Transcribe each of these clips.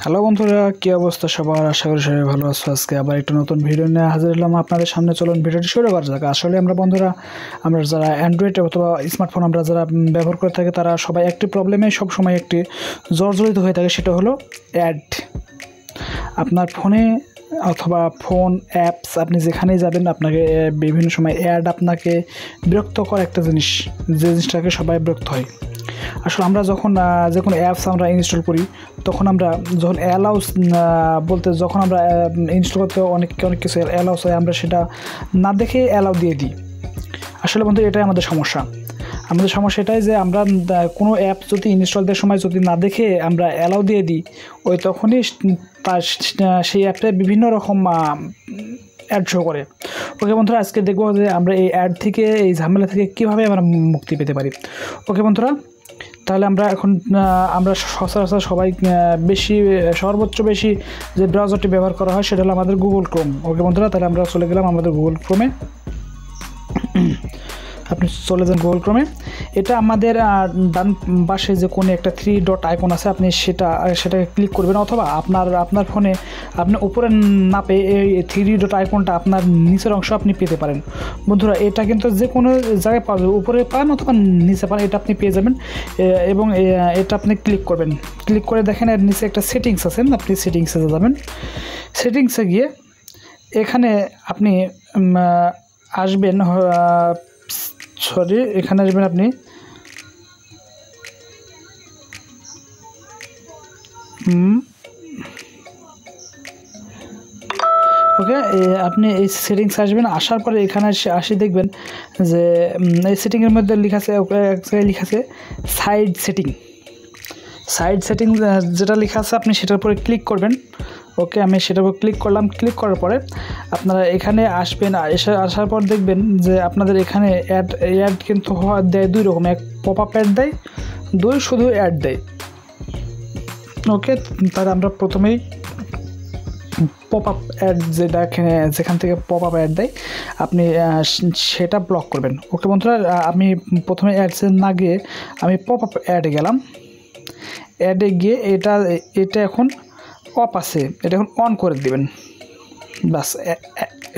Hello বন্ধুরা, কি অবস্থা সবার? আশা করি সবাই ভালো আছো। আজকে আবার একটা নতুন ভিডিও নিয়ে হাজির হলাম আপনাদের সামনে। চলুন ভিডিওটি শুরু করা যাক। আসলে বন্ধুরা, আমরা যারা অ্যান্ড্রয়েড অথবা স্মার্টফোন আমরা যারা ব্যবহার করে থাকি, তারা সবাই একটি প্রবলেমে সবসময় একটি জর্জরিত হয়ে থাকে, সেটা হলো অ্যাড। আপনার ফোনে অথবা ফোন অ্যাপস আপনি যেখানেই যাবেন, আপনাকে বিভিন্ন সময় অ্যাড আপনাকে বিরক্ত করা একটা জিনিস, যে জিনিসটাকে সবাই বিরক্ত হয়। আসলে আমরা যখন যে কোনো অ্যাপস আমরা ইনস্টল করি, তখন আমরা যখন অ্যালাউস বলতে যখন আমরা ইনস্টল করতে অনেক কিছু অ্যালাউস হয়, আমরা সেটা না দেখে অ্যালাউ দিয়ে দিই। আসলে বন্ধু, এটাই আমাদের সমস্যা। আমাদের সমস্যা এটাই যে আমরা কোনো অ্যাপ যদি ইনস্টল দেওয়ার সময় যদি না দেখে আমরা অ্যালাউ দিয়ে দিই, ওই তখনই তার সেই অ্যাপে বিভিন্ন রকম অ্যাড শো করে। ওকে বন্ধুরা, আজকে দেখবো যে আমরা এই অ্যাড থেকে, এই ঝামেলা থেকে কীভাবে আমরা মুক্তি পেতে পারি। ওকে বন্ধুরা, তাহলে আমরা সচরাচর সবাই সর্বোচ্চ বেশি যে ব্রাউজারটি ব্যবহার করা হয়, সেটা হলো আমাদের গুগল ক্রোম। ওকে বন্ধুরা, তাহলে আমরা চলে গেলাম আমাদের গুগল ক্রোমে। আপনি চলে যান গুগল ক্রোমে। এটা আমাদের ডান পাশে যে কোনো একটা 3 ডট আইকন আছে, আপনি সেটাকে ক্লিক করবেন, অথবা আপনার ফোনে আপনি উপরে না পেয়ে এই 3 ডট আইকনটা আপনার নিচের অংশ আপনি পেতে পারেন। বন্ধুরা, এটা কিন্তু যে কোনো জায়গায় পাওয়া যাবে, উপরে পান অথবা নিচে পান, এটা আপনি পেয়ে যাবেন। এবং এটা আপনি ক্লিক করবেন। ক্লিক করে দেখেন এর নিচে একটা সেটিংস আছে, আপনি সেটিংসে যাবেন। সেটিংসে গিয়ে এখানে আপনি আসবেন, এখানে আসবেন আপনি ওকে, আপনি এই সেটিংস আসবেন। আসার পরে এখানে আসি দেখবেন যে এই সেটিংয়ের মধ্যে লেখা আছে, লেখা আছে সাইড সেটিং যেটা লেখা আছে, আপনি সেটার উপরে ক্লিক করবেন। ওকে, আমি সেটার উপর ক্লিক করলাম। ক্লিক করার পরে আপনারা এখানে আসবেন। আসার পর দেখবেন যে আপনাদের এখানে অ্যাড কিন্তু দেয় 2 রকম, এক পপ আপ অ্যাড দেয়, 2 শুধু অ্যাড দেয়। ওকে, তাহলে আমরা প্রথমেই পপ আপ অ্যাড যেখান থেকে পপ আপ অ্যাড দেয়, আপনি সেটা ব্লক করবেন। ওকে বন্ধুরা, আমি প্রথমে অ্যাডসে না গিয়ে আমি পপ আপ অ্যাডে গেলাম। অ্যাডে গিয়ে এটা এখন অফ আছে, এটা এখন অন করে দিবেন। বাস,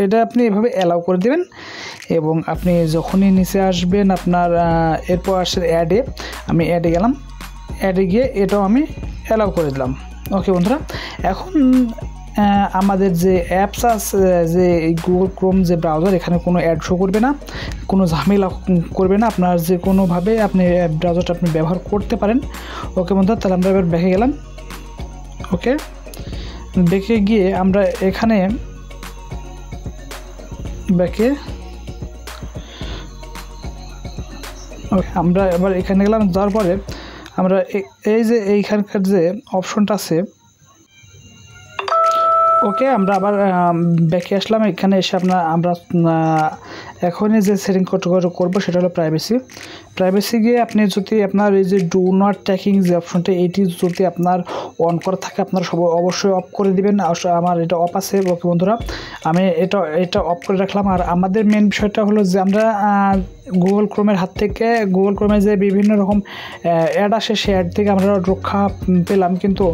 এটা আপনি এভাবে অ্যালাউ করে দিবেন। এবং আপনি যখনই নিচে আসবেন, আপনার এরপর আসে অ্যাডে, আমি অ্যাডে গেলাম। অ্যাডে গিয়ে এটাও আমি অ্যালাউ করে দিলাম। ওকে বন্ধুরা, এখন আমাদের যে অ্যাপস আছে, যে গুগল ক্রোম যে ব্রাউজার, এখানে কোনো অ্যাড শো করবে না, কোনো ঝামেলা করবে না। আপনার যে কোনোভাবে আপনি ব্রাউজারটা আপনি ব্যবহার করতে পারেন। ওকে বন্ধুরা, তাহলে আমরা এবার ব্যাকে গেলাম। ওকে, ব্যাকে গিয়ে আমরা এখানে আমরা এবার এখানে গেলাম। যাওয়ার পরে আমরা এই যে এইখানকার যে অপশনটা আছে, ওকে, আমরা আবার ব্যাকে আসলাম। এখানে এসে আমরা এখনই যে সেটিং করবো সেটা হলো প্রাইভেসি গিয়ে আপনি যদি আপনার এই যে ডু নট ট্র্যাকিং যে অপশনটা, এটি যদি আপনার অন করা থাকে, আপনারা অবশ্যই অফ করে দিবেন। আমার এটা অফ আছে। ওকে বন্ধুরা, আমি এটা অফ করে রাখলাম। আর আমাদের মেন বিষয়টা হলো যে আমরা গুগল ক্রোমের হাত থেকে, গুগল ক্রোমে যে বিভিন্ন রকম অ্যাড আসে, সেই অ্যাড থেকে আমরা রক্ষা পেলাম। কিন্তু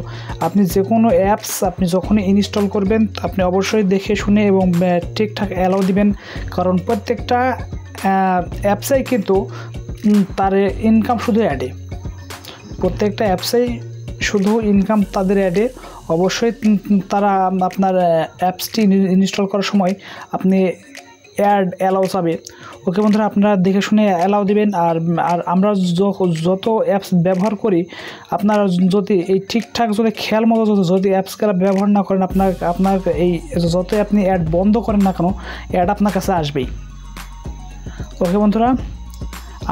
আপনি যে কোনো অ্যাপস আপনি যখনই ইনস্টল করবেন, আপনি অবশ্যই দেখে শুনে এবং ঠিকঠাক অ্যালাউ দিবেন। কারণ প্রত্যেকটা অ্যাপসেই কিন্তু তার ইনকাম শুধু অ্যাডে, প্রত্যেকটা অ্যাপসেই শুধু ইনকাম তাদের অ্যাডে। অবশ্যই তারা আপনার অ্যাপসটি ইনস্টল করার সময় আপনি অ্যালাউ চাবে। ওকে বন্ধুরা, আপনারা দেখে শুনে অ্যালাউ দিবেন। আর আমরা যত অ্যাপস ব্যবহার করি, আপনারা যদি এই ঠিকঠাক যদি খেয়াল মতো যদি অ্যাপসগুলো ব্যবহার না করেন, আপনার এই যতই আপনি অ্যাড বন্ধ করেন না কেন, অ্যাড আপনার কাছে আসবেই। ওকে বন্ধুরা,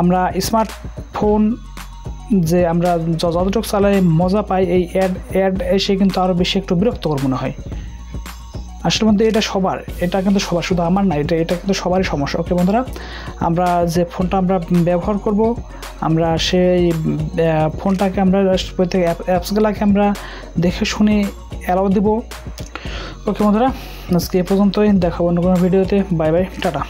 আমরা স্মার্টফোন যে আমরা যতটুকু চালাই মজা পাই, এই অ্যাড এসে কিন্তু আরও বেশি একটু বিরক্তকর মনে হয়। আসলে বন্ধু, এটা কিন্তু সবার, শুধু আমার না, এটা কিন্তু সবারই সমস্যা। ওকে বন্ধুরা, আমরা যে ফোনটা আমরা ব্যবহার করব, আমরা সেই ফোনটাকে আমরা প্রত্যেক অ্যাপসগুলোকে আমরা দেখে শুনে অ্যালাউ দেব। ওকে বন্ধুরা, আজকে এ পর্যন্তই, দেখাবো অন্য কোনো ভিডিওতে। Bye bye, tata.